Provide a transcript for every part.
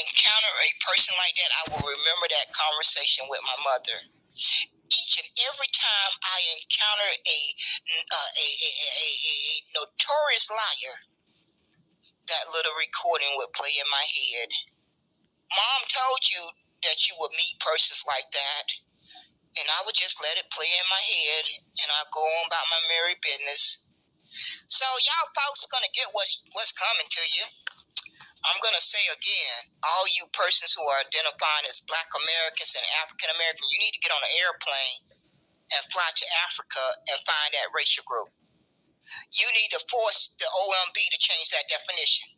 encounter a person like that, I will remember that conversation with my mother. Each and every time I encounter a notorious liar, that little recording would play in my head. Mom told you that you would meet persons like that, and I would just let it play in my head, and I'd go on about my merry business. So y'all folks are gonna get what's coming to you. I'm going to say again, all you persons who are identifying as Black Americans and African Americans, you need to get on an airplane and fly to Africa and find that racial group. You need to force the OMB to change that definition.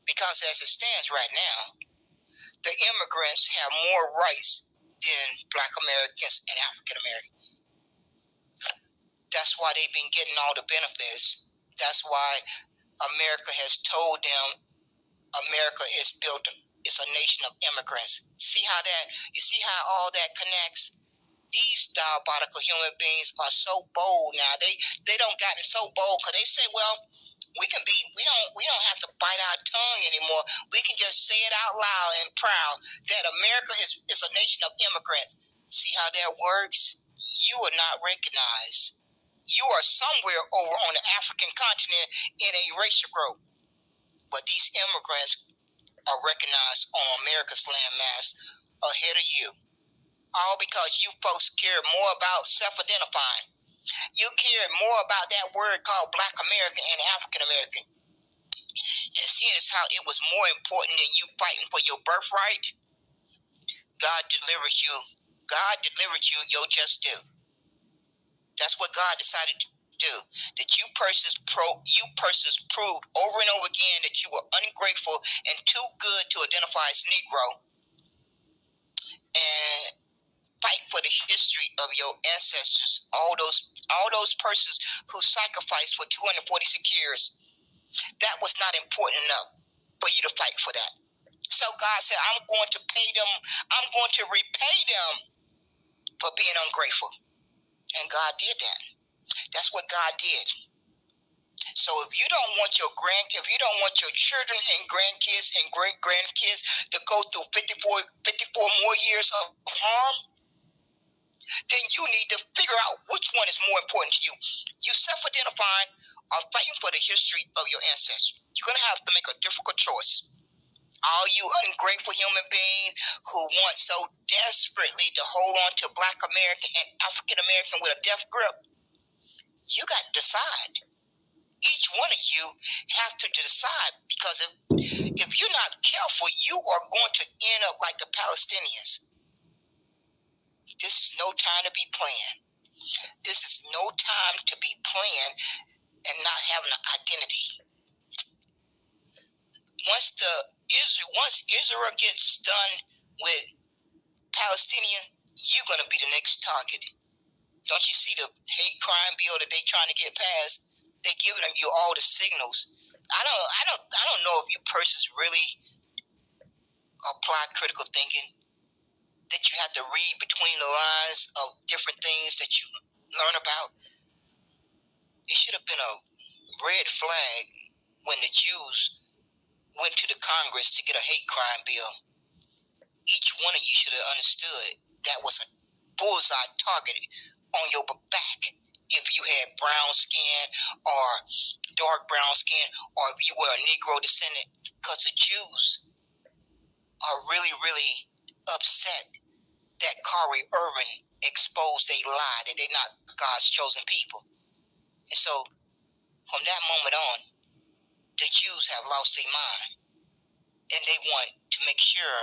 Because as it stands right now, the immigrants have more rights than Black Americans and African Americans. That's why they've been getting all the benefits. That's why America has told them America is built, it's a nation of immigrants. You see how all that connects? These diabolical human beings are so bold now. They don't gotten so bold because they say, well, we don't have to bite our tongue anymore. We can just say it out loud and proud that America is a nation of immigrants. See how that works? You are not recognized. You are somewhere over on the African continent in a racial group. But these immigrants are recognized on America's landmass ahead of you. All because you folks care more about self-identifying. You care more about that word called Black American and African American. And seeing as how it was more important than you fighting for your birthright, God delivered you your just due. That's what God decided to do. That you persons proved over and over again that you were ungrateful and too good to identify as Negro, and fight for the history of your ancestors, all those persons who sacrificed for 246 years. That was not important enough for you to fight for that. So God said, I'm going to pay them, I'm going to repay them for being ungrateful. And God did that. That's what God did. So if you don't want your children and grandkids and great-grandkids to go through 54 more years of harm, then you need to figure out which one is more important to you. You self-identifying or fighting for the history of your ancestors. You're going to have to make a difficult choice. All you ungrateful human beings who want so desperately to hold on to Black American and African American with a death grip, you got to decide. Each one of you have to decide, because if you're not careful, you are going to end up like the Palestinians. This is no time to be playing. This is no time to be playing and not having an identity. Once Israel gets done with Palestinian, you're going to be the next target. Don't you see the hate crime bill that they're trying to get passed? They're giving you all the signals. I don't know if you persons really apply critical thinking, that you have to read between the lines of different things that you learn about. It should have been a red flag when the Jews went to the Congress to get a hate crime bill. Each one of you should have understood that was a bullseye target on your back. If you had brown skin or dark brown skin, or if you were a Negro descendant, because the Jews are really, really upset that Kyrie Irving exposed a lie that they're not God's chosen people. And so, from that moment on, the Jews have lost their mind, and they want to make sure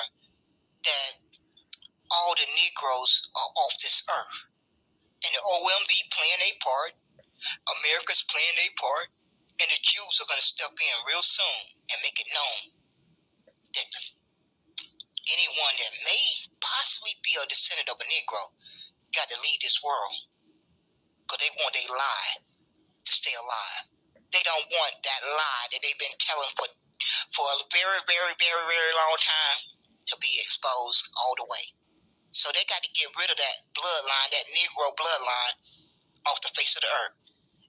that all the Negroes are off this earth. And the OMB playing their part, America's playing their part, and the Jews are going to step in real soon and make it known that anyone that may possibly be a descendant of a Negro got to leave this world, because they want a lie to stay alive. They don't want that lie that they've been telling for a very, very, very, very long time to be exposed all the way. So they got to get rid of that bloodline, that Negro bloodline, off the face of the earth.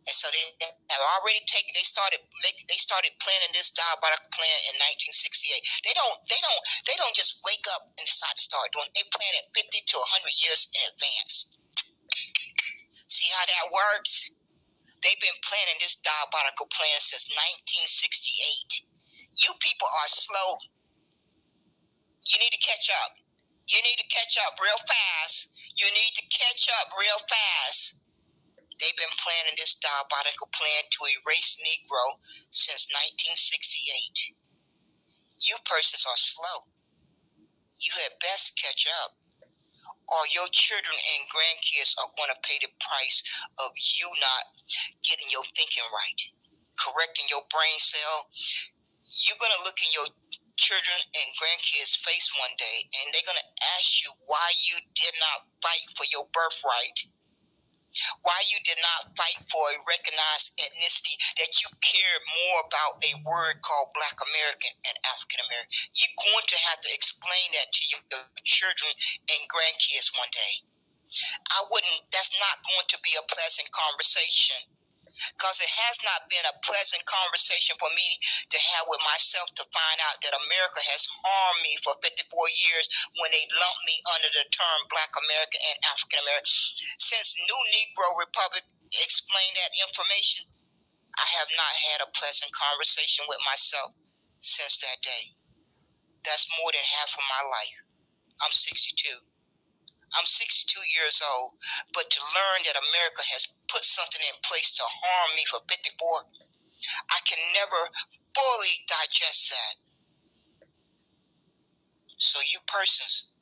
And so they have already taken. They started planning this diabolical plan in 1968. They don't just wake up and decide to start doing. They plan it 50 to 100 years in advance. See how that works? They've been planning this diabolical plan since 1968. You people are slow. You need to catch up. You need to catch up real fast. You need to catch up real fast. They've been planning this diabolical plan to erase Negro since 1968. You persons are slow. You had best catch up, or your children and grandkids are going to pay the price of you not getting your thinking right, correcting your brain cell. You're going to look in your children and grandkids' face one day, and they're going to ask you why you did not fight for your birthright, why you did not fight for a recognized ethnicity, that you cared more about a word called Black American and African American. You're going to have to explain that to your children and grandkids one day. That's not going to be a pleasant conversation, because it has not been a pleasant conversation for me to have with myself, to find out that America has harmed me for 54 years when they lumped me under the term Black American and African American. Since New Negro Republic explained that information, I have not had a pleasant conversation with myself since that day. That's more than half of my life. I'm 62. I'm 62 years old, but to learn that America has put something in place to harm me for 54, I can never fully digest that. So you persons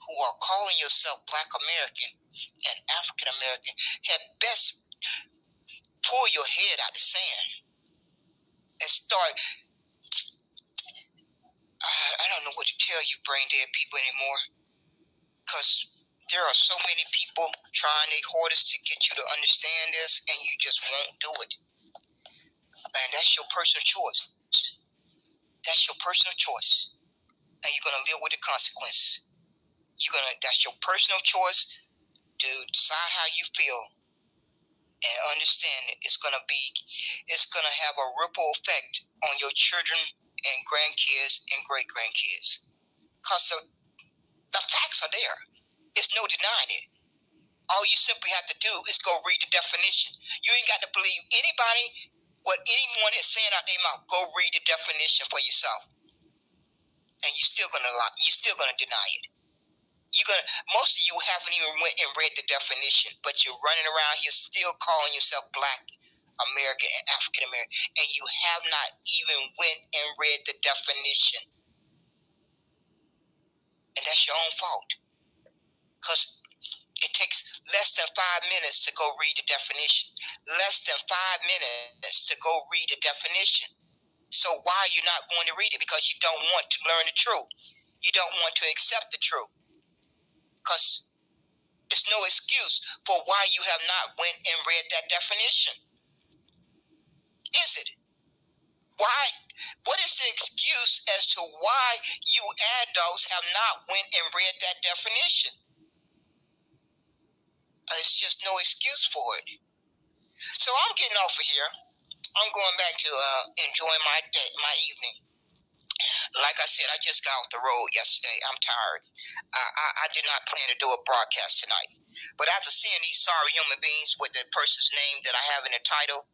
who are calling yourself Black American and African American had best pull your head out the sand and start. I don't know what to tell you brain dead people anymore, because there are so many people trying their hardest to get you to understand this, and you just won't do it. And that's your personal choice. That's your personal choice. And you're going to live with the consequences. That's your personal choice to decide how you feel, and understand that it's going to have a ripple effect on your children and grandkids and great-grandkids. Because the facts are there. There's no denying it. All you simply have to do is go read the definition. You ain't got to believe anybody, what anyone is saying out their mouth. Go read the definition for yourself, and you're still gonna deny it. Most of you haven't even went and read the definition, but you're running around here still calling yourself Black American and African American, and you have not even went and read the definition, and that's your own fault. Because it takes less than 5 minutes to go read the definition. Less than 5 minutes to go read the definition. So why are you not going to read it? Because you don't want to learn the truth. You don't want to accept the truth. Because there's no excuse for why you have not went and read that definition. Is it? Why? What is the excuse as to why you adults have not went and read that definition? It's just no excuse for it. So I'm getting off of here. I'm going back to enjoying my evening. Like I said, I just got off the road yesterday. I'm tired. I did not plan to do a broadcast tonight. But after seeing these sorry human beings with the person's name that I have in the title,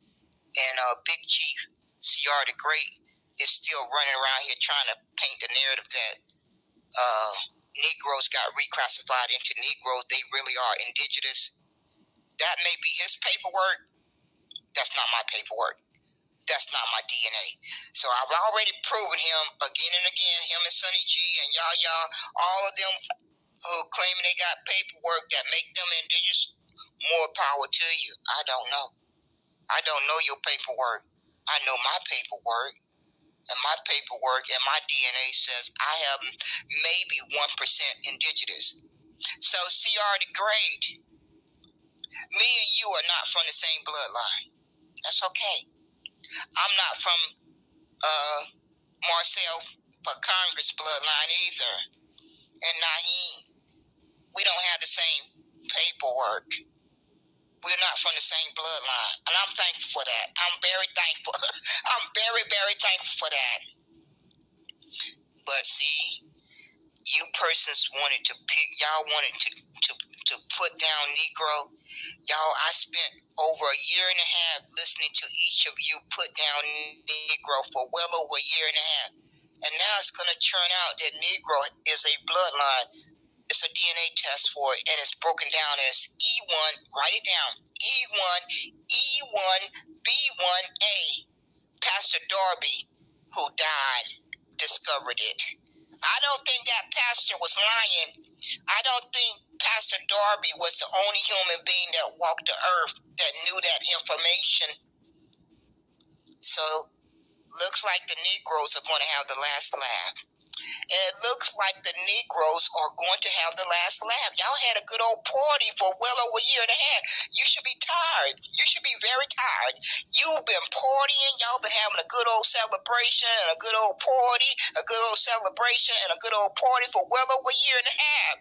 and Big Chief CR the Great is still running around here trying to paint the narrative that Negroes got reclassified into Negroes. They really are indigenous. That may be his paperwork. That's not my paperwork. That's not my DNA. So I've already proven him again and again, him and Sonny G and y'all, all of them who claiming they got paperwork that make them indigenous. More power to you. I don't know. I don't know your paperwork. I know my paperwork. And my paperwork and my DNA says I have maybe 1% indigenous. So CR the Great, me and you are not from the same bloodline. That's okay. I'm not from Marcel for Congress bloodline either. And Naheem. We don't have the same paperwork. We're not from the same bloodline, and I'm thankful for that. I'm very thankful. I'm very, very thankful for that. But see, you persons wanted to pick. Y'all wanted to put down Negro. Y'all, I spent over a year and a half listening to each of you put down Negro for well over a year and a half. And now it's going to turn out that Negro is a bloodline. It's a DNA test for it, and it's broken down as E1. Write it down. E1, E1, B1A. Pastor Darby, who died, discovered it. I don't think that pastor was lying. I don't think Pastor Darby was the only human being that walked the earth that knew that information. So, looks like the Negroes are going to have the last laugh. It looks like the Negroes are going to have the last laugh. Y'all had a good old party for well over a year and a half. You should be tired. You should be very tired. You've been partying. Y'all been having a good old celebration and a good old party, a good old celebration and a good old party for well over a year and a half.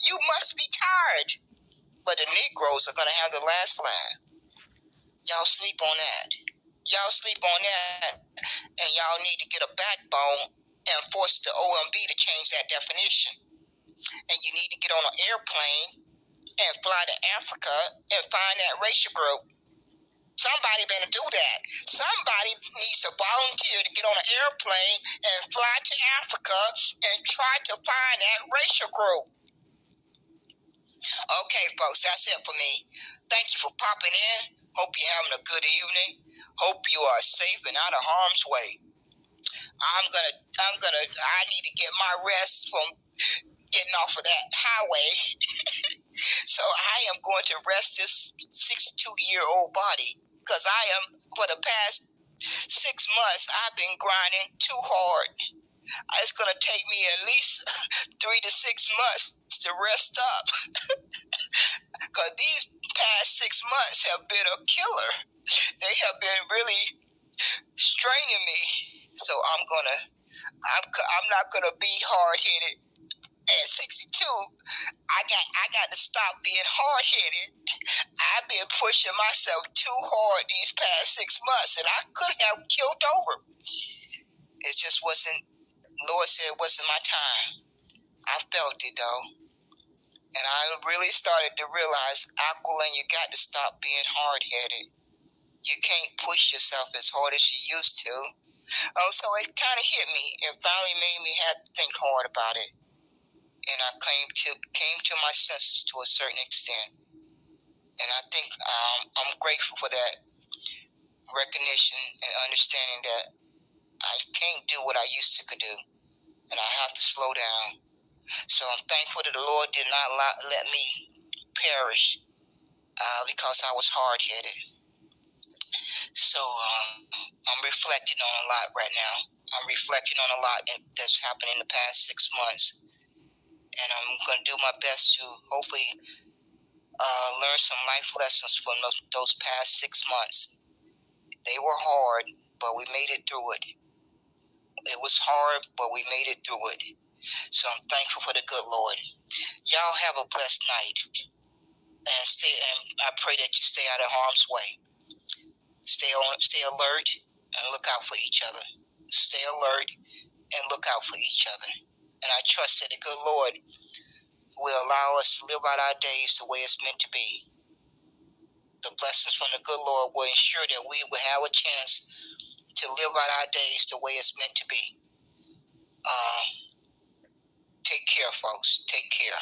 You must be tired. But the Negroes are going to have the last laugh. Y'all sleep on that. Y'all sleep on that. And y'all need to get a backbone and force the OMB to change that definition. And you need to get on an airplane and fly to Africa and find that racial group. Somebody better do that. Somebody needs to volunteer to get on an airplane and fly to Africa and try to find that racial group. Okay, folks, that's it for me. Thank you for popping in. Hope you're having a good evening. Hope you are safe and out of harm's way. I need to get my rest from getting off of that highway. So I am going to rest this 62-year-old body because for the past 6 months, I've been grinding too hard. It's going to take me at least 3 to 6 months to rest up because these past 6 months have been a killer. They have been really straining me. So I'm not gonna be hard-headed at 62. I got to stop being hard-headed. I've been pushing myself too hard these past 6 months, and I could have killed over. It just wasn't. Lord said it wasn't my time. I felt it though, and I really started to realize, Aquilin, you got to stop being hard-headed. You can't push yourself as hard as you used to. Oh, so it kind of hit me. It finally made me have to think hard about it. And I came to my senses to a certain extent. And I think I'm grateful for that recognition and understanding that I can't do what I used to could do. And I have to slow down. So I'm thankful that the Lord did not let me perish because I was hard-headed. So I'm reflecting on a lot right now. I'm reflecting on a lot that's happened in the past 6 months. And I'm going to do my best to hopefully learn some life lessons from those past 6 months. They were hard, but we made it through it. It was hard, but we made it through it. So I'm thankful for the good Lord. Y'all have a blessed night. And I pray that you stay out of harm's way. Stay alert and look out for each other. Stay alert and look out for each other. And I trust that the good Lord will allow us to live out our days the way it's meant to be. The blessings from the good Lord will ensure that we will have a chance to live out our days the way it's meant to be. Take care, folks. Take care.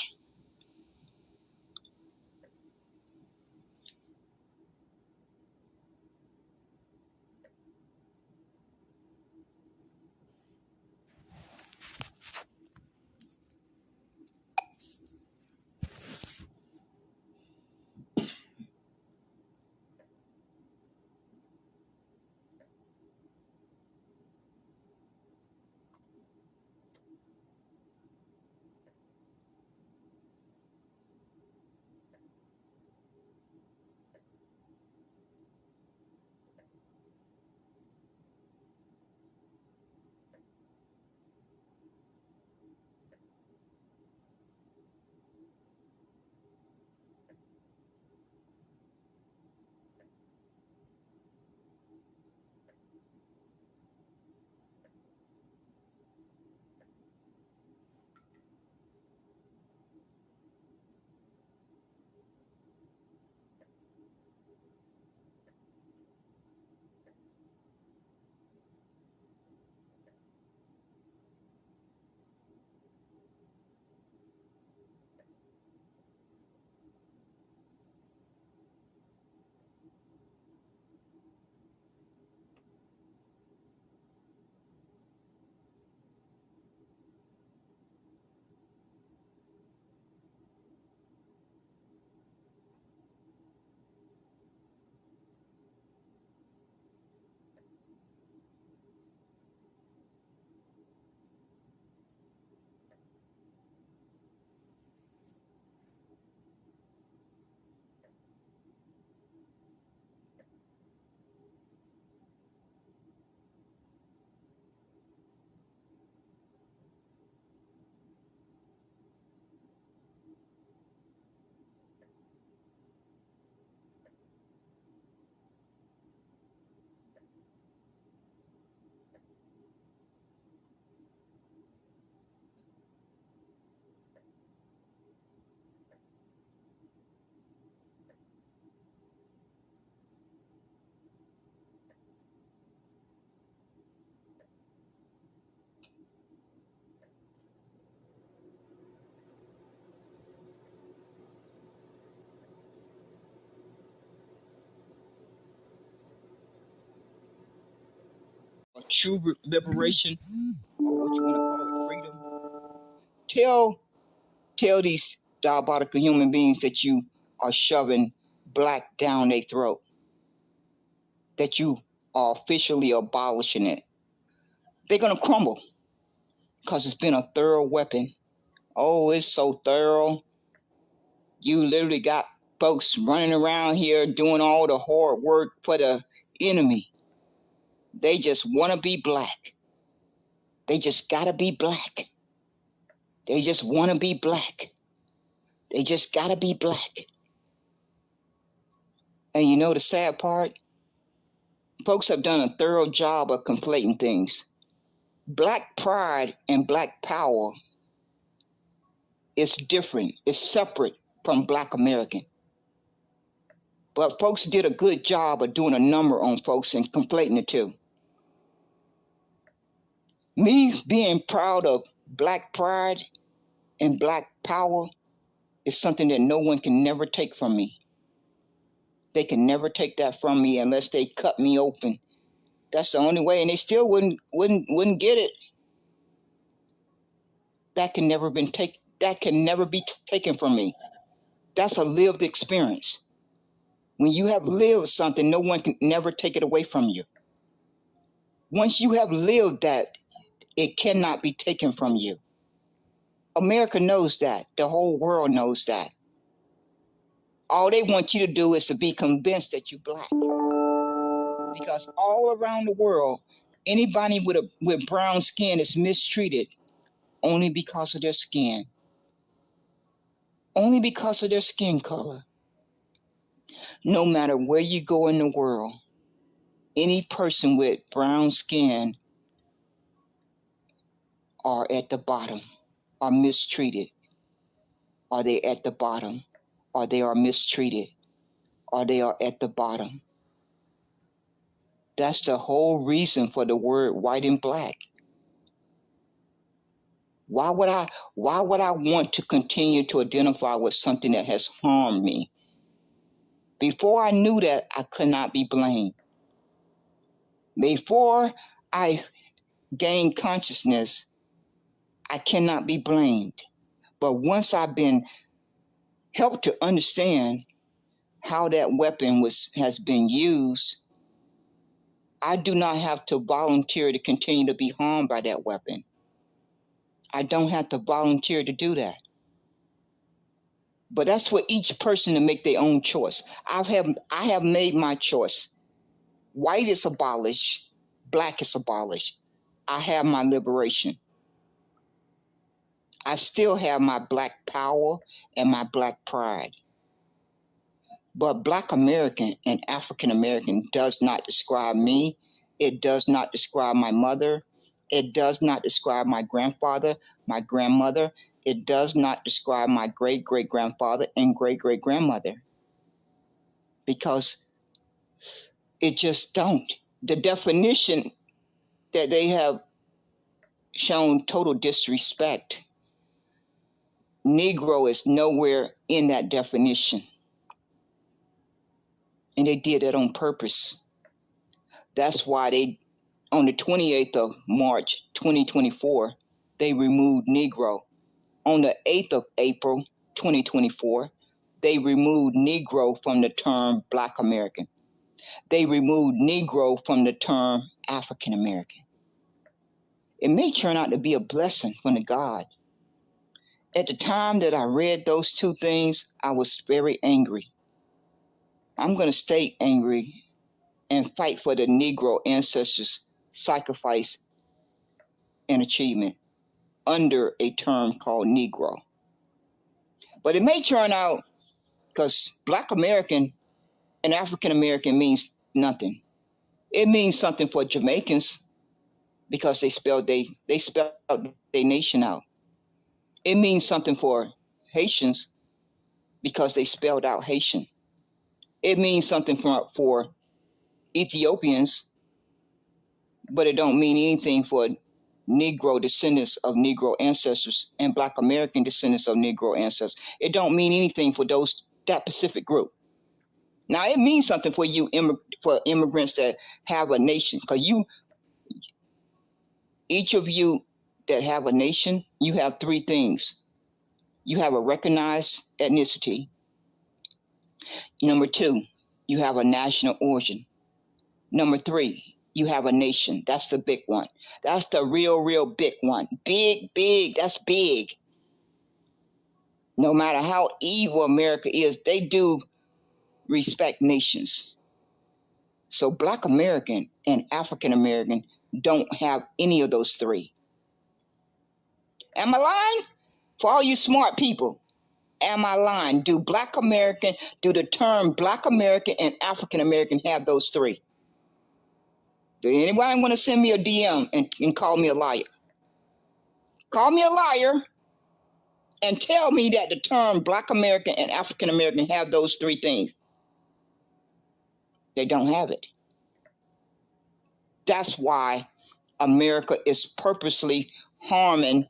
true liberation, or what you want to call it, freedom. Tell these diabolical human beings that you are shoving black down their throat, that you are officially abolishing it. They're going to crumble because it's been a thorough weapon. Oh, it's so thorough. You literally got folks running around here doing all the hard work for the enemy. They just want to be black. They just got to be black. They just want to be black. They just got to be black. And you know the sad part? Folks have done a thorough job of conflating things. Black pride and black power is different. It's separate from Black American. But folks did a good job of doing a number on folks and conflating the two. Me being proud of black pride and black power is something that no one can never take from me. They can never take that from me unless they cut me open. That's the only way, and they still wouldn't get it. That can never be taken from me. That's a lived experience. When you have lived something, no one can never take it away from you. Once you have lived that, it cannot be taken from you. America knows that. The whole world knows that. All they want you to do is to be convinced that you're black. Because all around the world, anybody with brown skin is mistreated only because of their skin. Only because of their skin color. No matter where you go in the world, any person with brown skin are at the bottom, are mistreated. Are they at the bottom? Or they are mistreated? Or they are at the bottom? That's the whole reason for the word white and black. Why would I want to continue to identify with something that has harmed me? Before I knew that, I could not be blamed. Before I gained consciousness, I cannot be blamed. But once I've been helped to understand how that weapon has been used, I do not have to volunteer to continue to be harmed by that weapon. I don't have to volunteer to do that. But that's for each person to make their own choice. I have made my choice. White is abolished. Black is abolished. I have my liberation. I still have my black power and my black pride. But Black American and African American does not describe me. It does not describe my mother. It does not describe my grandfather, my grandmother. It does not describe my great-great-grandfather and great-great-grandmother. Because it just don't. The definition that they have shown total disrespect, Negro is nowhere in that definition. And they did that on purpose. That's why on the 28th of March, 2024, they removed Negro. On the 8th of April, 2024, they removed Negro from the term Black American. They removed Negro from the term African American. It may turn out to be a blessing from the God. At the time that I read those two things, I was very angry. I'm going to stay angry and fight for the Negro ancestors' sacrifice and achievement under a term called Negro. But it may turn out, because Black American and African American means nothing. It means something for Jamaicans because they spelled their nation out. It means something for Haitians because they spelled out Haitian. It means something for Ethiopians, but it don't mean anything for Negro descendants of Negro ancestors and Black American descendants of Negro ancestors. It don't mean anything for that Pacific group. Now it means something for you for immigrants that have a nation, because Each of you that have a nation, you have three things. You have a recognized ethnicity. Number two, you have a national origin. Number three, you have a nation. That's the big one. That's the real big one. Big, that's big. No matter how evil America is, they do respect nations. So Black American and African American don't have any of those three. Am I lying? For all you smart people, am I lying? Do the term Black American and African American have those three? Do anybody want to send me a DM and call me a liar? Call me a liar and tell me that the term Black American and African American have those three things. They don't have it. That's why America is purposely harming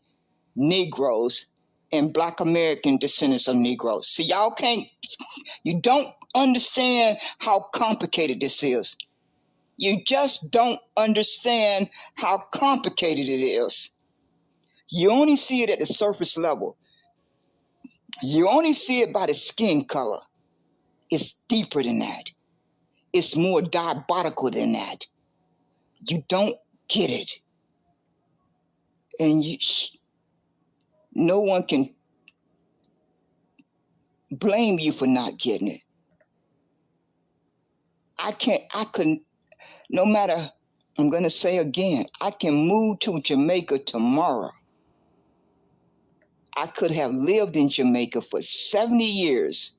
Negroes and Black American descendants of Negroes. See, you don't understand how complicated this is. You just don't understand how complicated it is. You only see it at the surface level. You only see it by the skin color. It's deeper than that. It's more diabolical than that. You don't get it. And no one can blame you for not getting it. No matter, I'm going to say again, I can move to Jamaica tomorrow. I could have lived in Jamaica for 70 years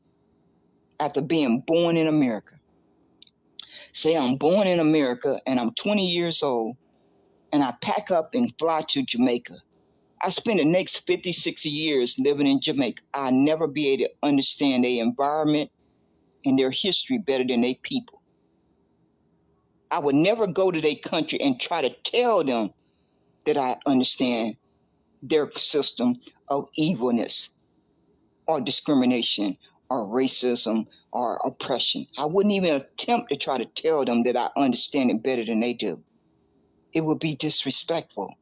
after being born in America. Say I'm born in America and I'm 20 years old and I pack up and fly to Jamaica. I spend the next 50, 60 years living in Jamaica. I'll never be able to understand their environment and their history better than their people. I would never go to their country and try to tell them that I understand their system of evilness or discrimination or racism or oppression. I wouldn't even attempt to try to tell them that I understand it better than they do. It would be disrespectful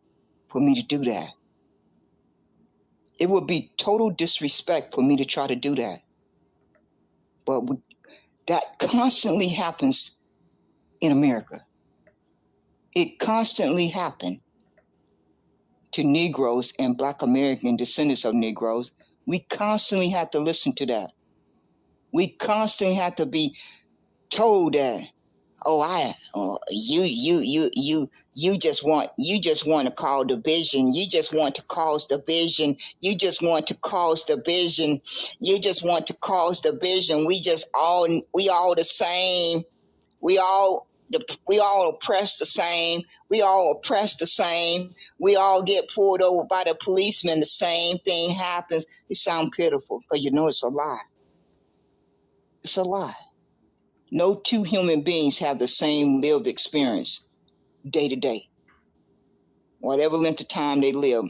for me to do that. It would be total disrespect for me to try to do that. But that constantly happens in America. It constantly happened to Negroes and Black American descendants of Negroes. We constantly have to listen to that. We constantly have to be told that, you just want to cause division. You just want to cause division. You just want to cause division. You just want to cause division. We all the same. We all oppress the same. We all oppress the same. We all get pulled over by the policeman. The same thing happens. It sounds pitiful because you know it's a lie. It's a lie. No two human beings have the same lived experience day to day. Whatever length of time they live.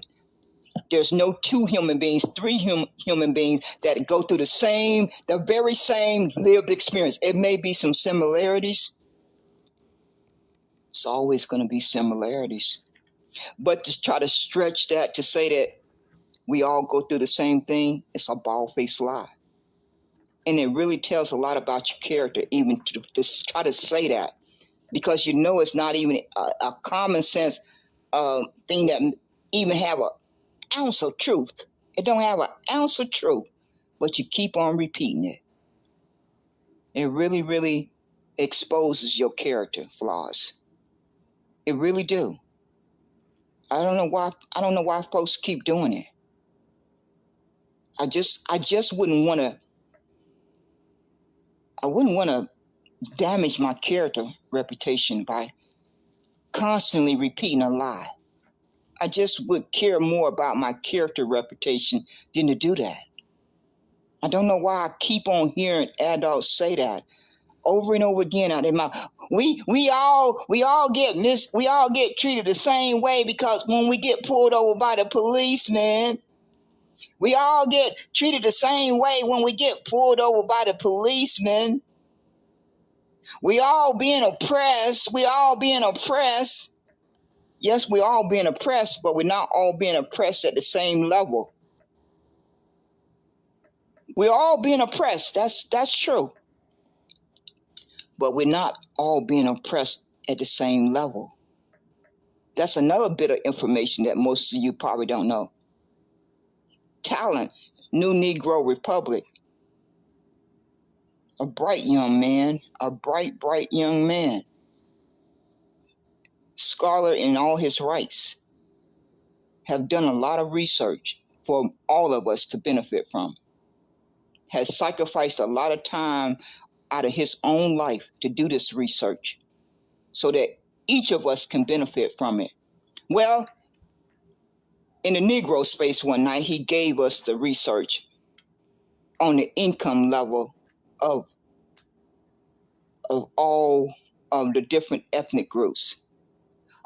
There's no two human beings, three human beings that go through the very same lived experience. It may be some similarities. It's always going to be similarities. But to try to stretch that to say that we all go through the same thing, it's a bald-faced lie. And it really tells a lot about your character, even to try to say that, because you know it's not even a common sense thing that even have an ounce of truth. It don't have an ounce of truth, but you keep on repeating it. It really, really exposes your character flaws. It really do. I don't know why folks keep doing it. I just wouldn't want to damage my character reputation by constantly repeating a lie. I just would care more about my character reputation than to do that. I don't know why I keep on hearing adults say that over and over again out of their mouth. We all get treated the same way because when we get pulled over by the policeman, we all get treated the same way when we get pulled over by the policeman. We all being oppressed. Yes, we're all being oppressed, but we're not all being oppressed at the same level. We're all being oppressed. That's true. But we're not all being oppressed at the same level. That's another bit of information that most of you probably don't know. Talent, New Negro Republic. A bright young man, a bright young man. Scholar in all his rights. Have done a lot of research for all of us to benefit from. Has sacrificed a lot of time out of his own life to do this research so that each of us can benefit from it. Well, in the Negro space one night, he gave us the research on the income level of all of the different ethnic groups.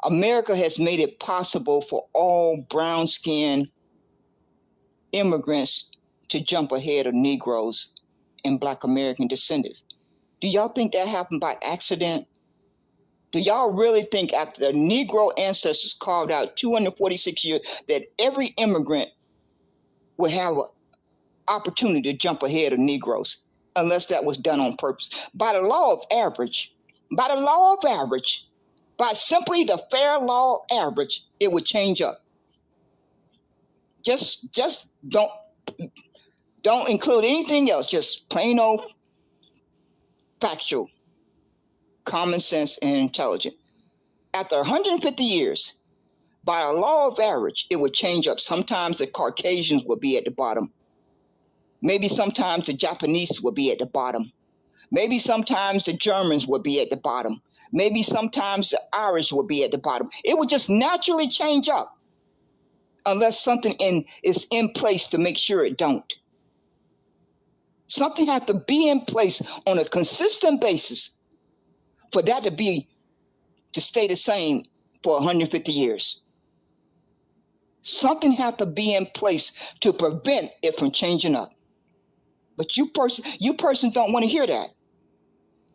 America has made it possible for all brown-skinned immigrants to jump ahead of Negroes and Black American descendants. Do y'all think that happened by accident? Do y'all really think after the Negro ancestors carved out 246 years that every immigrant would have an opportunity to jump ahead of Negroes unless that was done on purpose? By the law of average, by simply the fair law average, it would change up. Just don't include anything else, just plain old factual, common sense, and intelligent. After 150 years, by the law of average, it would change up. Sometimes the Caucasians would be at the bottom. Maybe sometimes the Japanese would be at the bottom. Maybe sometimes the Germans would be at the bottom. Maybe sometimes the Irish would be at the bottom. It would just naturally change up unless something is in place to make sure it don't. Something has to be in place on a consistent basis for that to stay the same for 150 years. Something has to be in place to prevent it from changing up. But you persons don't want to hear that.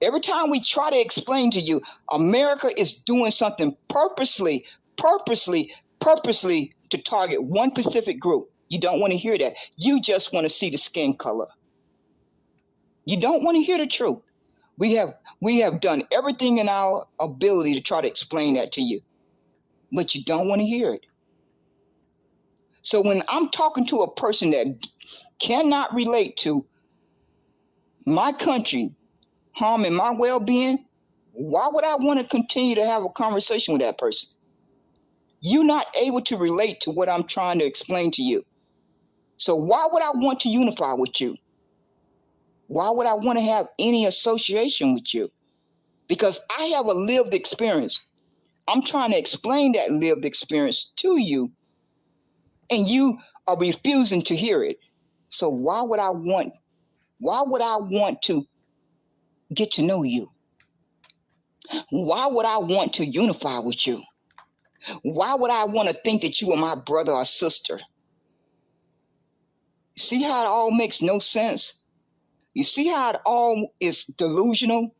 Every time we try to explain to you, America is doing something purposely to target one specific group. You don't want to hear that. You just want to see the skin color. You don't want to hear the truth. We have done everything in our ability to try to explain that to you, but you don't want to hear it. So when I'm talking to a person that cannot relate to my country harming my well-being, why would I want to continue to have a conversation with that person? You're not able to relate to what I'm trying to explain to you. So why would I want to unify with you? Why would I want to have any association with you? Because I have a lived experience. I'm trying to explain that lived experience to you, and you are refusing to hear it. So why would I want to get to know you? Why would I want to unify with you? Why would I want to think that you are my brother or sister? See how it all makes no sense? You see how it all is delusional?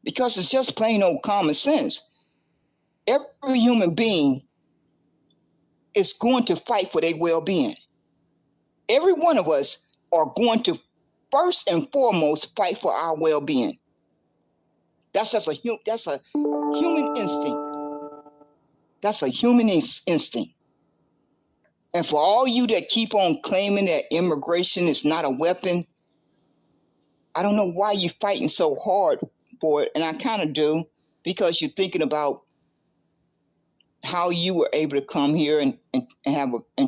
Because it's just plain old common sense. Every human being is going to fight for their well-being. Every one of us are going to first and foremost fight for our well-being. That's a human instinct. That's a human instinct. And for all you that keep on claiming that immigration is not a weapon, I don't know why you're fighting so hard for it, and I kind of do, because you're thinking about how you were able to come here and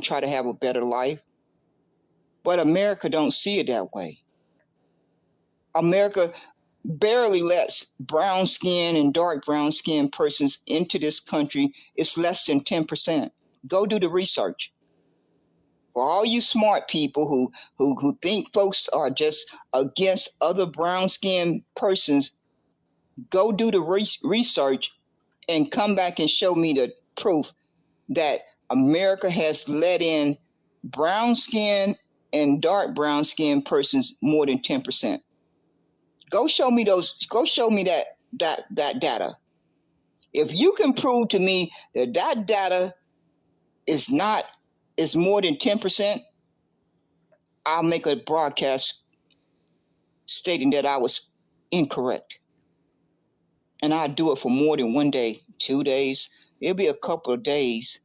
try to have a better life. But America don't see it that way. America barely lets brown skin and dark brown skin persons into this country. It's less than 10%. Go do the research. For all you smart people who think folks are just against other brown skinned persons, go do the research and come back and show me the proof that America has let in brown skin and dark brown skinned persons more than 10%. Go show me that data. If you can prove to me that that data is more than 10%, I'll make a broadcast stating that I was incorrect. And I'll do it for more than 1 day, 2 days. It'll be a couple of days.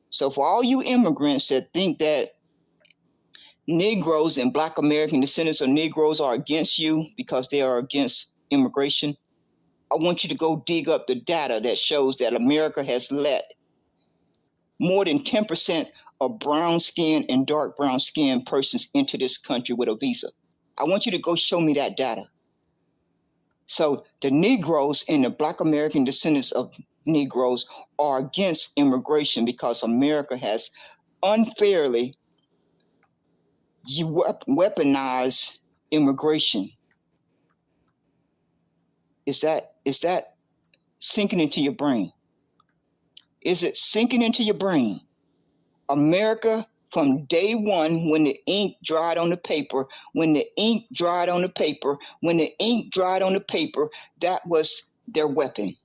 So for all you immigrants that think that Negroes and Black American descendants of Negroes are against you because they are against immigration, I want you to go dig up the data that shows that America has let more than 10% of brown skin and dark brown skin persons into this country with a visa. I want you to go show me that data. So the Negroes and the Black American descendants of Negroes are against immigration because America has unfairly weaponized immigration. Is that sinking into your brain? Is it sinking into your brain? America, from day one, when the ink dried on the paper, that was their weapon.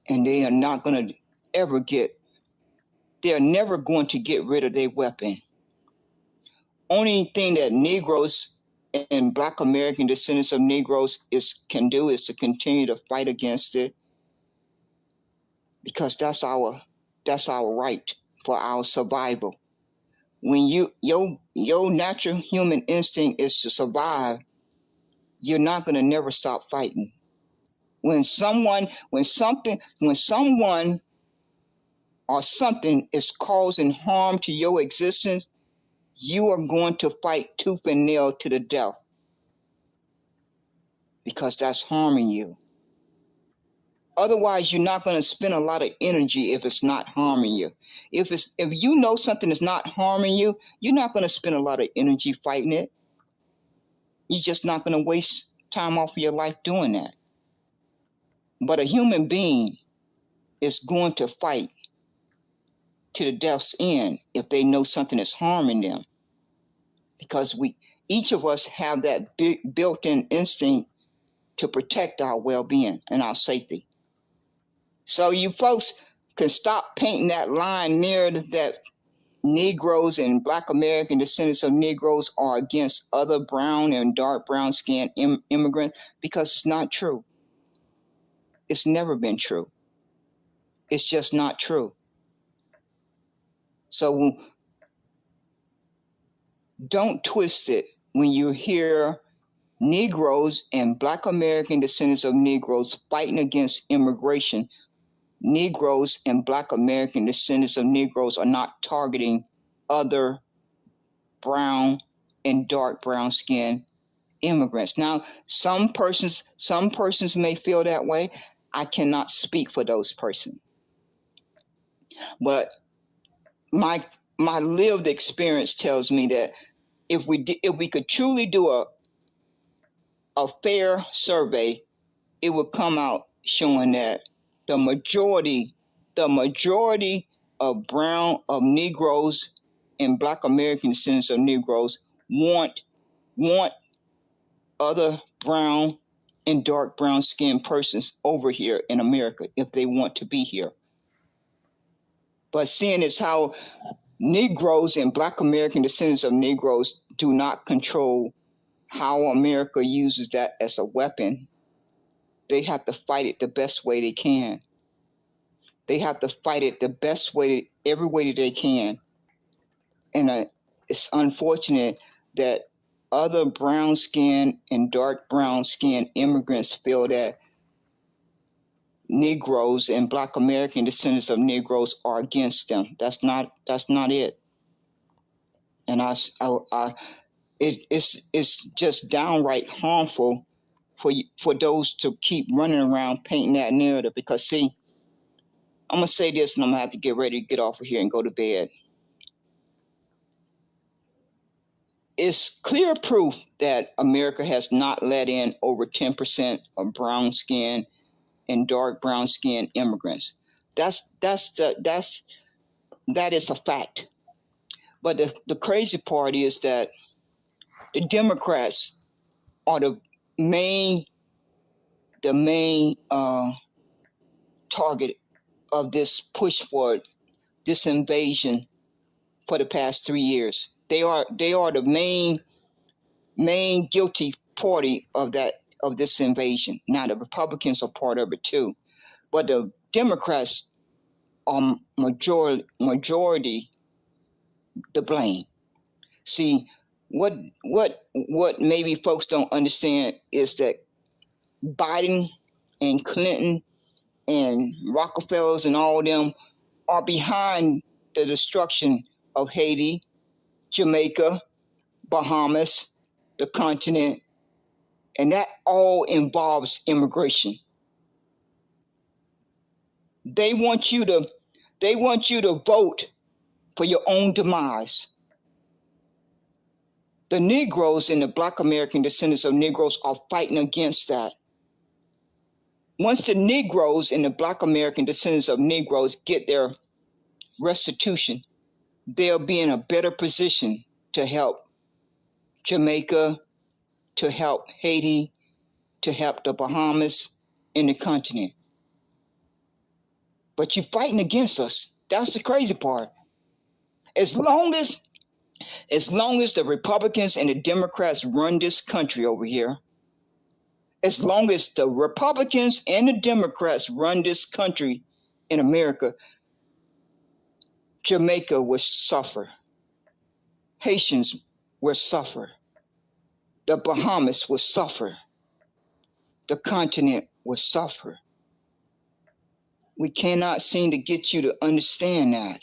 And they are not going to they're never going to get rid of their weapon. Only thing that Negroes and Black American descendants of Negroes can do is to continue to fight against it, because that's our right for our survival. When your natural human instinct is to survive, you're not going to never stop fighting. When someone or something is causing harm to your existence, you are going to fight tooth and nail to the death, because that's harming you. Otherwise, you're not going to spend a lot of energy if it's not harming you. If you know something is not harming you, you're not going to spend a lot of energy fighting it. You're just not going to waste time off of your life doing that. But a human being is going to fight to the death's end if they know something is harming them, because each of us have that built-in instinct to protect our well-being and our safety. So you folks can stop painting that line narrative that Negroes and Black American descendants of Negroes are against other brown and dark brown skinned immigrants, because it's not true. It's never been true. It's just not true. So don't twist it when you hear Negroes and Black American descendants of Negroes fighting against immigration. Negroes and Black American descendants of Negroes are not targeting other brown and dark brown skin immigrants. Now, some persons may feel that way. I cannot speak for those persons. But my lived experience tells me that if we could truly do a fair survey, it would come out showing that the majority of Negroes and Black American descendants of Negroes want other brown and dark brown skinned persons over here in America if they want to be here. But seeing as how Negroes and Black American descendants of Negroes do not control how America uses that as a weapon, they have to fight it the best way they can. They have to fight it the best way, every way that they can. And it's unfortunate that other brown skin and dark brown skin immigrants feel that Negroes and Black American descendants of Negroes are against them. That's not it. And it's just downright harmful for those to keep running around painting that narrative. Because see, I'm gonna say this, and I'm gonna have to get ready to get off of here and go to bed. It's clear proof that America has not let in over 10% of brown skin and dark brown skin immigrants. That is a fact. But the crazy part is that the Democrats are the main the main target of this push for this invasion for the past 3 years. They are the main guilty party of this invasion. Now the Republicans are part of it too, but the Democrats are majority to blame. See, what maybe folks don't understand is that Biden and Clinton and Rockefellers and all of them are behind the destruction of Haiti, Jamaica, Bahamas, the continent, and that all involves immigration. They want you to vote for your own demise. The Negroes and the Black American descendants of Negroes are fighting against that. Once the Negroes and the Black American descendants of Negroes get their restitution, they'll be in a better position to help Jamaica, to help Haiti, to help the Bahamas and the continent. But you're fighting against us. That's the crazy part. As long as the Republicans and the Democrats run this country over here, as long as the Republicans and the Democrats run this country in America, Jamaica will suffer. Haitians will suffer. The Bahamas will suffer. The continent will suffer. We cannot seem to get you to understand that.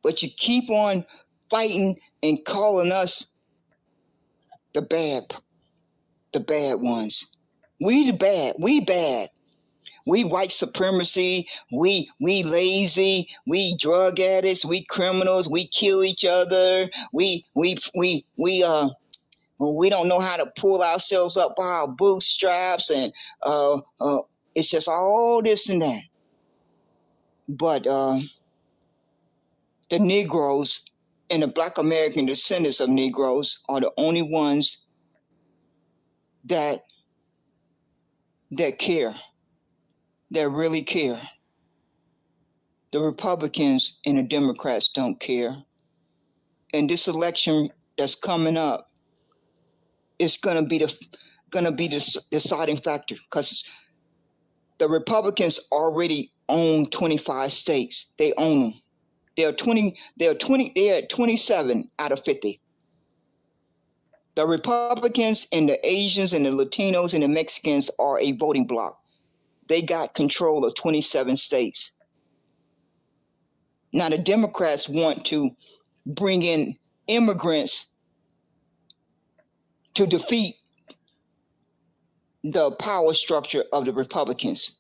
But you keep on fighting and calling us the bad ones. We bad. We white supremacy, we lazy, we drug addicts, we criminals, we kill each other, we don't know how to pull ourselves up by our bootstraps, and it's just all this and that. But the Negroes and the Black American descendants of Negroes are the only ones that care, that really care. The Republicans and the Democrats don't care. And this election that's coming up is gonna be the deciding factor, because the Republicans already own 25 states. They own them. They are 27 out of 50. The Republicans and the Asians and the Latinos and the Mexicans are a voting bloc. They got control of 27 states. Now the Democrats want to bring in immigrants to defeat the power structure of the Republicans.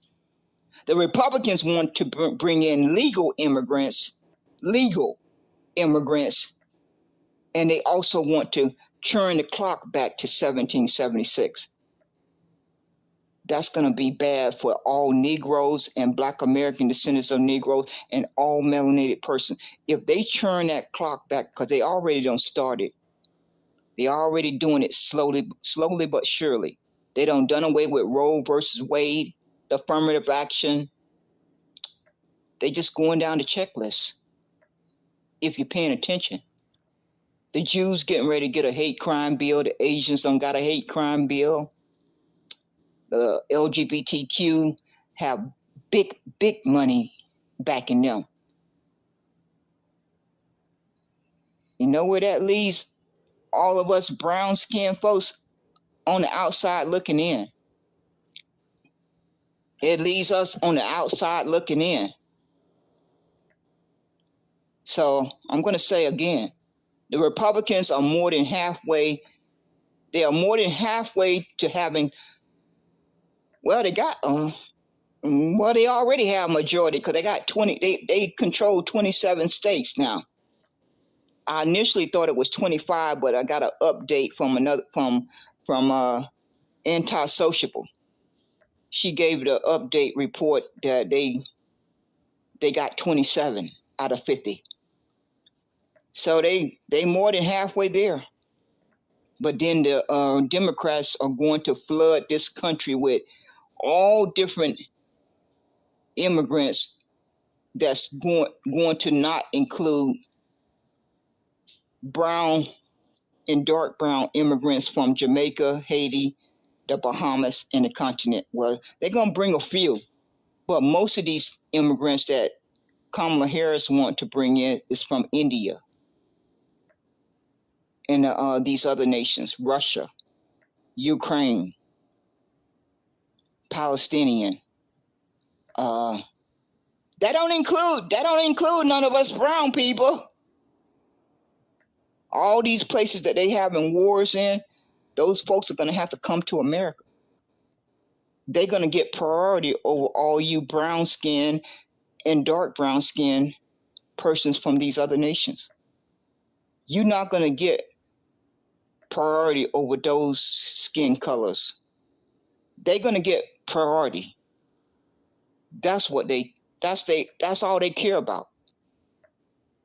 The Republicans want to bring in legal immigrants, and they also want to turn the clock back to 1776. That's going to be bad for all Negroes and Black American descendants of Negroes and all melanated persons. If they turn that clock back, because they already done started. They're already doing it slowly but surely. They done away with Roe versus Wade, the affirmative action. They just going down the checklist, if you're paying attention. The Jews getting ready to get a hate crime bill. The Asians don't got a hate crime bill. The LGBTQ have big money backing them. You know where that leaves all of us brown-skinned folks on the outside looking in? It leaves us on the outside looking in. So I'm going to say again, the Republicans are more than halfway. They are more than halfway to having. Well, they already have majority, because they got 20. They control 27 states now. I initially thought it was 25, but I got an update from Antisociable. She gave the update report that they got 27 out of 50. So they more than halfway there. But then the Democrats are going to flood this country with all different immigrants that's going to not include brown and dark brown immigrants from Jamaica, Haiti, the Bahamas, and the continent. Well, they're going to bring a few, but most of these immigrants that Kamala Harris want to bring in is from India and these other nations, Russia, Ukraine, Palestinian. That don't include none of us brown people. All these places that they having wars in, those folks are going to have to come to America. They're going to get priority over all you brown skin and dark brown skin persons from these other nations. You're not going to get priority over those skin colors. They're going to get priority. That's all they care about.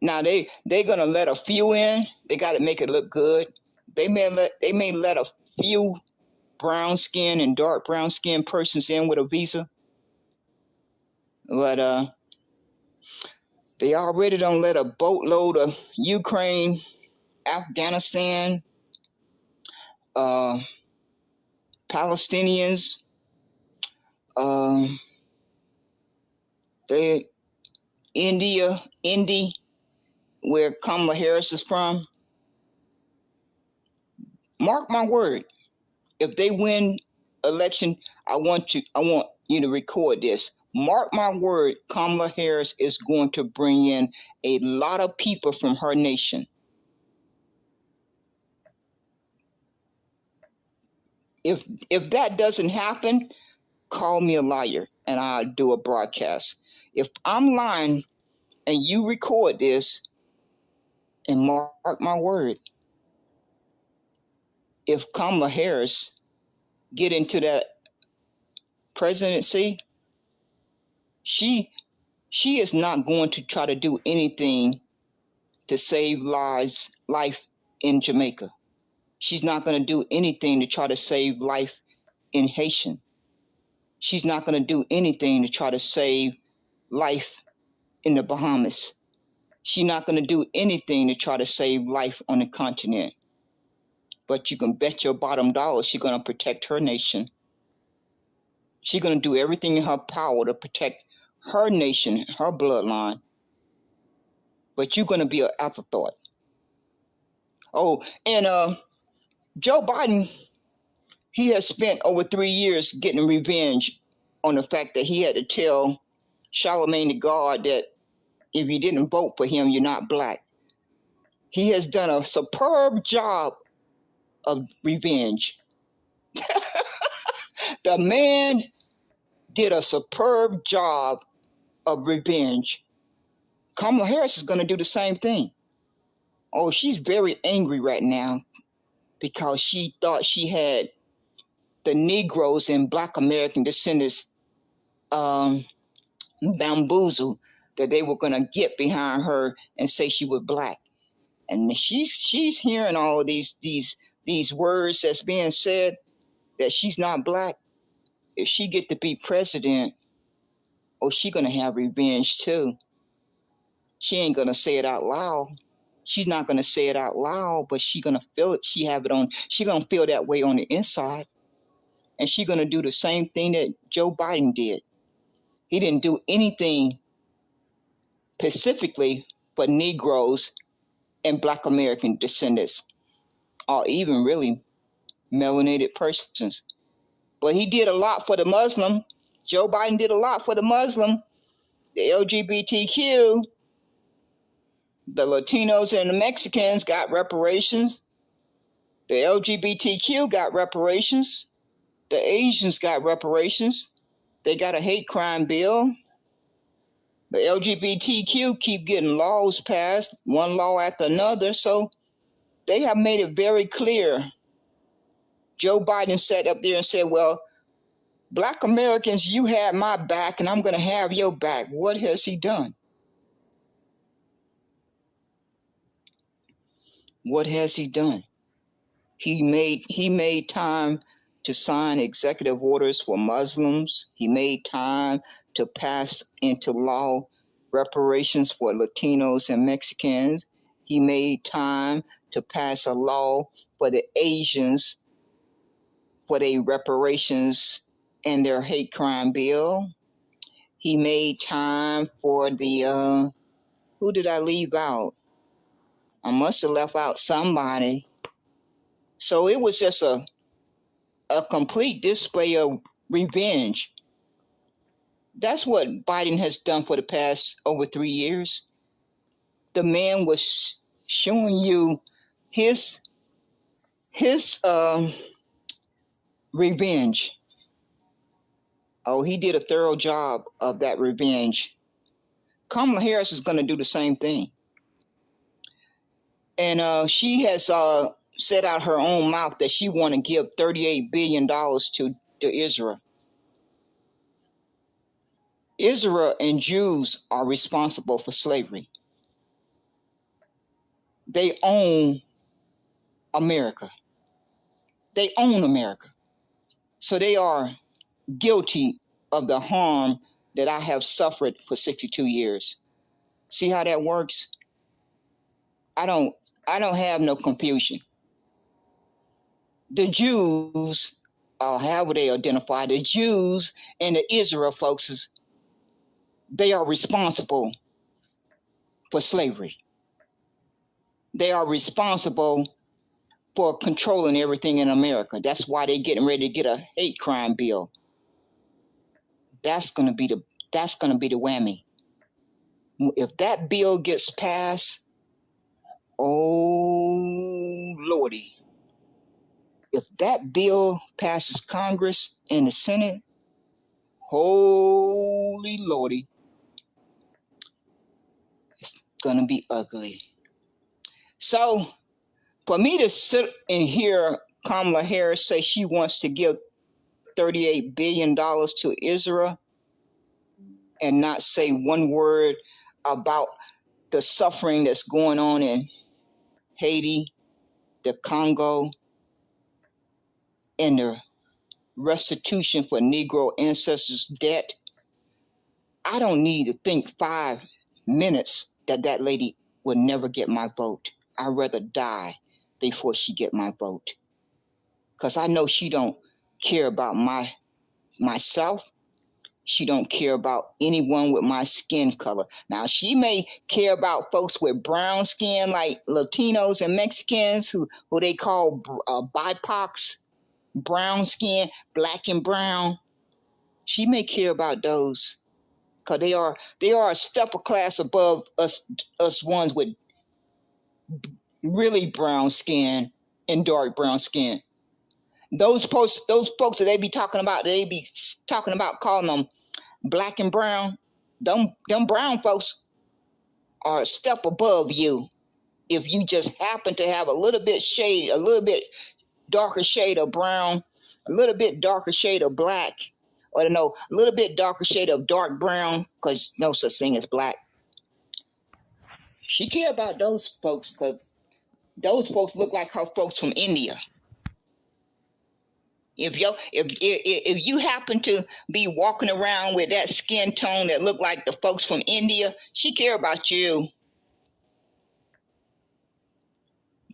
Now they're going to let a few in. They got to make it look good. They may let a few brown skin and dark brown skin persons in with a visa. But they already don't let a boatload of Ukraine, Afghanistan, Palestinians, India, where Kamala Harris is from. Mark my word, if they win election, I want you to record this. Mark my word, Kamala Harris is going to bring in a lot of people from her nation. If that doesn't happen, call me a liar and I'll do a broadcast. If I'm lying and you record this, and mark my word, if Kamala Harris get into that presidency, she is not going to try to do anything to save life in Jamaica. She's not going to do anything to try to save life in Haitian. She's not going to do anything to try to save life in the Bahamas. She's not going to do anything to try to save life on the continent. But you can bet your bottom dollar she's going to protect her nation. She's going to do everything in her power to protect her nation, her bloodline. But you're going to be an afterthought. Oh, and Joe Biden, he has spent over 3 years getting revenge on the fact that he had to tell Charlemagne the God that if you didn't vote for him, you're not black. He has done a superb job of revenge. The man did a superb job of revenge. Kamala Harris is going to do the same thing. Oh, she's very angry right now because she thought she had the Negroes and Blk American descendants bamboozled, that they were going to get behind her and say she was black. And she's hearing all of these words that's being said that she's not black. If she get to be president, oh, she going to have revenge too. She ain't going to say it out loud. She's not going to say it out loud, but she going to feel it. She going to feel that way on the inside. And she going to do the same thing that Joe Biden did. He didn't do anything specifically for Negroes and Blk American descendants, or even really melanated persons. But he did a lot for the Muslim. Joe Biden did a lot for the Muslim, the LGBTQ, the Latinos and the Mexicans got reparations. The LGBTQ got reparations. The Asians got reparations. They got a hate crime bill. The LGBTQ keep getting laws passed, one law after another. So they have made it very clear. Joe Biden sat up there and said, well, Black Americans, you had my back and I'm going to have your back. What has he done? What has he done? He made time to sign executive orders for Muslims. He made time to pass into law reparations for Latinos and Mexicans. He made time to pass a law for the Asians for their reparations and their hate crime bill. He made time for the who did I leave out? I must have left out somebody. So it was just a complete display of revenge. That's what Biden has done for the past over 3 years. The man was showing you his revenge. Oh, he did a thorough job of that revenge. Kamala Harris is going to do the same thing. And she has said out her own mouth that she want to give $38 billion to Israel. Israel and Jews are responsible for slavery. They own America. They own America. So they are guilty of the harm that I have suffered for 62 years. See how that works? I don't have no confusion. The Jews, however they identify, the Jews and the Israel folks, they are responsible for slavery. They are responsible for controlling everything in America. That's why they're getting ready to get a hate crime bill. That's gonna be the whammy. If that bill gets passed, oh Lordy. If that bill passes Congress and the Senate, holy Lordy, it's gonna be ugly. So for me to sit and hear Kamala Harris say she wants to give $38 billion to Israel and not say one word about the suffering that's going on in Haiti, the Congo, and the restitution for Negro ancestors' debt, I don't need to think 5 minutes that lady will never get my vote. I'd rather die before she get my vote. Because I know she don't care about myself. She don't care about anyone with my skin color. Now, she may care about folks with brown skin like Latinos and Mexicans who they call BIPOCs, brown skin, black and brown. She may care about those because they are a step of class above us ones with really brown skin and dark brown skin. Those folks that they be talking about calling them black and brown, them brown folks are a step above you. If you just happen to have a little bit darker shade of brown, a little bit darker shade of black, or no, a little bit darker shade of dark brown, because no such thing as black. She care about those folks because those folks look like her folks from India. If you happen to be walking around with that skin tone that look like the folks from India, she care about you.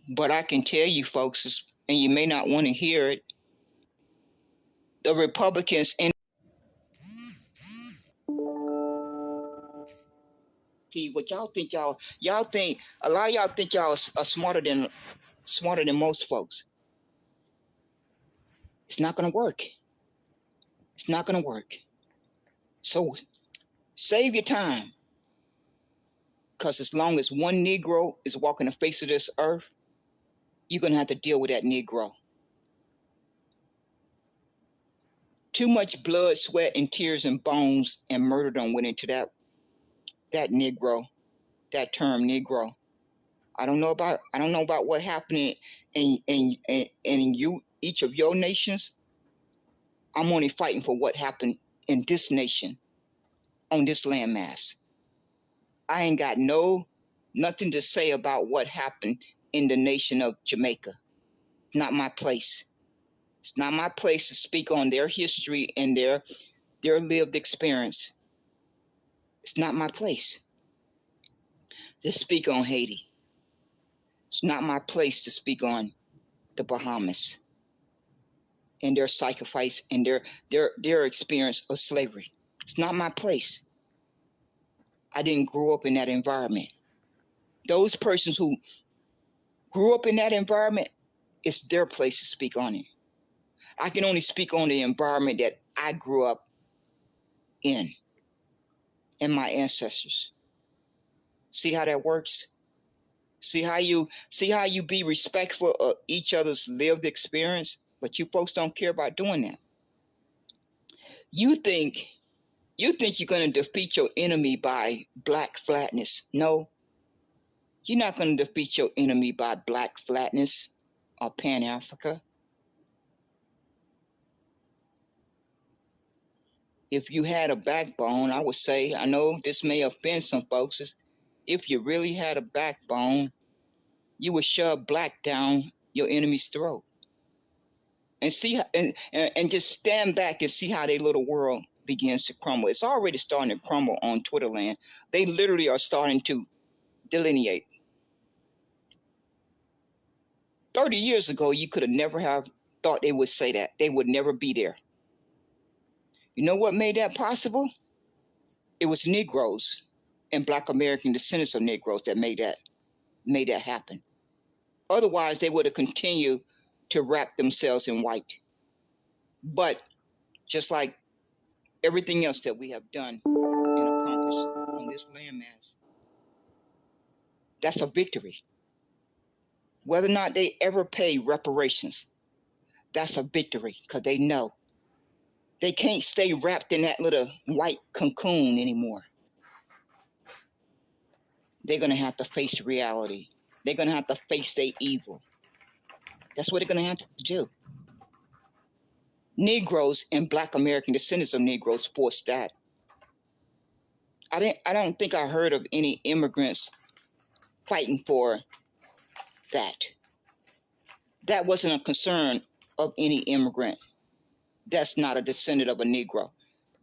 But I can tell you folks, and you may not want to hear it, the Republicans and see what y'all think y'all think a lot of y'all think y'all are smarter than most folks. It's not gonna work. It's not gonna work. So save your time. Because as long as one Negro is walking the face of this earth, you're going to have to deal with that Negro. Too much blood, sweat, and tears and bones and murder done went into that Negro, that term Negro. I don't know about what happened in each of your nations. I'm only fighting for what happened in this nation, on this landmass. I ain't got nothing to say about what happened in the nation of Jamaica. It's not my place. It's not my place to speak on their history and their lived experience. It's not my place to speak on Haiti. It's not my place to speak on the Bahamas and their sacrifice and their experience of slavery. It's not my place. I didn't grow up in that environment. Those persons who grew up in that environment, it's their place to speak on it. I can only speak on the environment that I grew up in and my ancestors. See how that works? See how you be respectful of each other's lived experience, but you folks don't care about doing that. You think you're going to defeat your enemy by black flatness. No, you're not going to defeat your enemy by black flatness or Pan-Africa. If you had a backbone, I would say, I know this may offend some folks, if you really had a backbone, you would shove black down your enemy's throat. And see, and just stand back and see how their little world begins to crumble. It's already starting to crumble on Twitter land. They literally are starting to delineate. 30 years ago, you could have never have thought they would say that. They would never be there. You know what made that possible? It was Negroes and Black American descendants of Negroes that made that happen. Otherwise, they would have continued to wrap themselves in white. But just like everything else that we have done and accomplished on this landmass, that's a victory. Whether or not they ever pay reparations, that's a victory, because they know they can't stay wrapped in that little white cocoon anymore. They're going to have to face reality. They're going to have to face their evil. That's what they're going to have to do. Negroes and Black American descendants of Negroes forced that. I don't think I heard of any immigrants fighting for that. That wasn't a concern of any immigrant that's not a descendant of a Negro.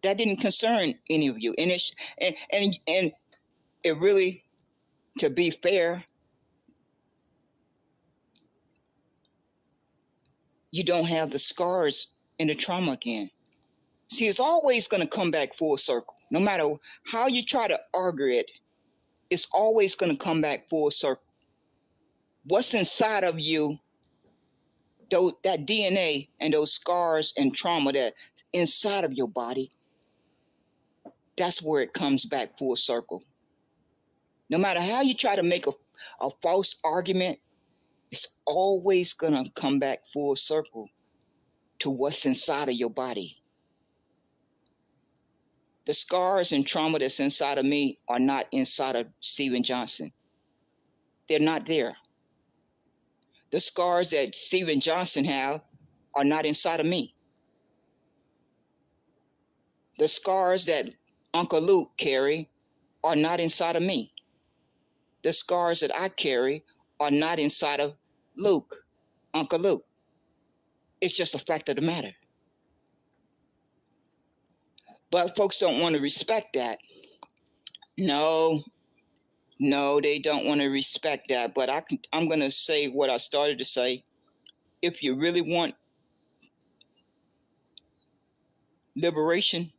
That didn't concern any of you. And it really, to be fair, you don't have the scars and the trauma again. See, it's always going to come back full circle. No matter how you try to argue it, it's always going to come back full circle. What's inside of you, that DNA and those scars and trauma that's inside of your body, that's where it comes back full circle. No matter how you try to make a false argument, it's always going to come back full circle to what's inside of your body. The scars and trauma that's inside of me are not inside of Steven Johnson. They're not there. The scars that Steven Johnson have are not inside of me. The scars that Uncle Luke carry are not inside of me. The scars that I carry are not inside of Luke, Uncle Luke. It's just a fact of the matter. But folks don't want to respect that. No, they don't want to respect that. But I'm going to say what I started to say. If you really want liberation,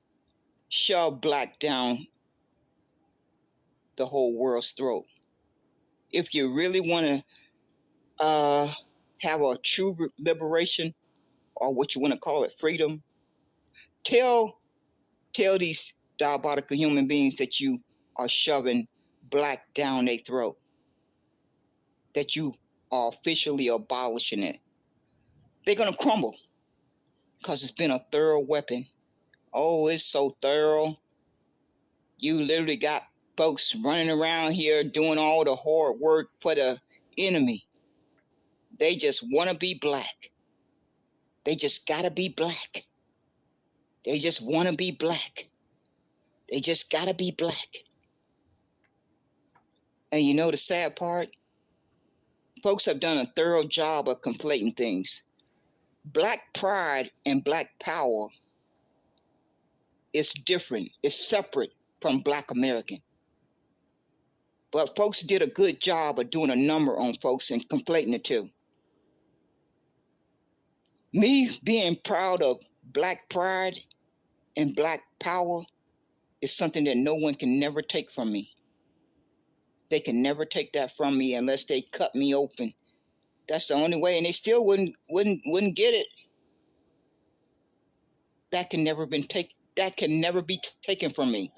shove black down the whole world's throat. If you really want to have a true liberation, or what you want to call it, freedom, tell these diabolical human beings that you are shoving black down their throat, that you are officially abolishing it. They're going to crumble because it's been a thorough weapon. Oh, it's so thorough. You literally got folks running around here doing all the hard work for the enemy. They just want to be black. They just got to be black. They just want to be black. They just got to be black. And you know the sad part? Folks have done a thorough job of conflating things. Black pride and black power is different. It's separate from Black American. But folks did a good job of doing a number on folks and conflating the two. Me being proud of black pride and black power is something that no one can never take from me. They can never take that from me unless they cut me open. That's the only way, and they still wouldn't get it. That can never be taken from me.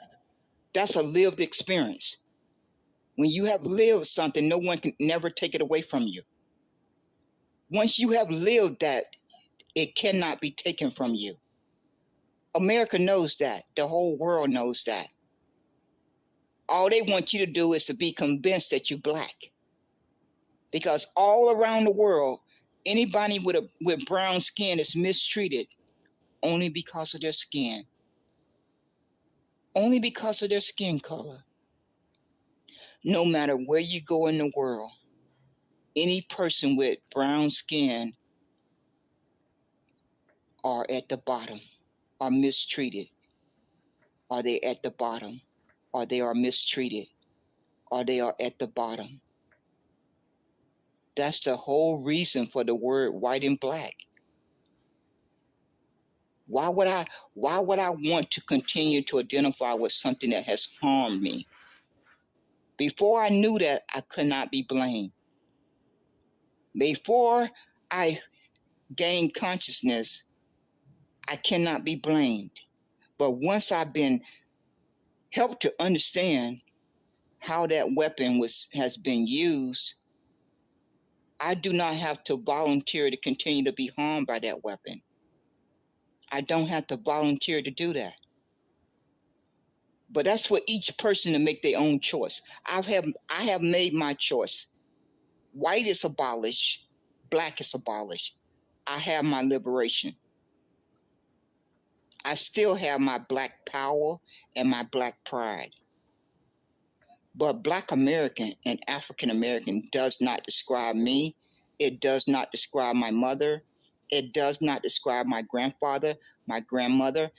That's a lived experience. When you have lived something, no one can never take it away from you. Once you have lived that, it cannot be taken from you. America knows that. The whole world knows that. All they want you to do is to be convinced that you're black. Because all around the world, anybody with brown skin is mistreated only because of their skin. Only because of their skin color. No matter where you go in the world, any person with brown skin are at the bottom, are mistreated. Are they at the bottom? Or they are mistreated? Or they are at the bottom? That's the whole reason for the word white and black. Why would I want to continue to identify with something that has harmed me? Before I knew that, I could not be blamed. Before I gained consciousness, I cannot be blamed. But once I've been helped to understand how that weapon has been used, I do not have to volunteer to continue to be harmed by that weapon. I don't have to volunteer to do that. But that's for each person to make their own choice. I have made my choice. White is abolished. Black is abolished. I have my liberation. I still have my black power and my black pride. But Black American and African American does not describe me. It does not describe my mother. It does not describe my grandfather, my grandmother.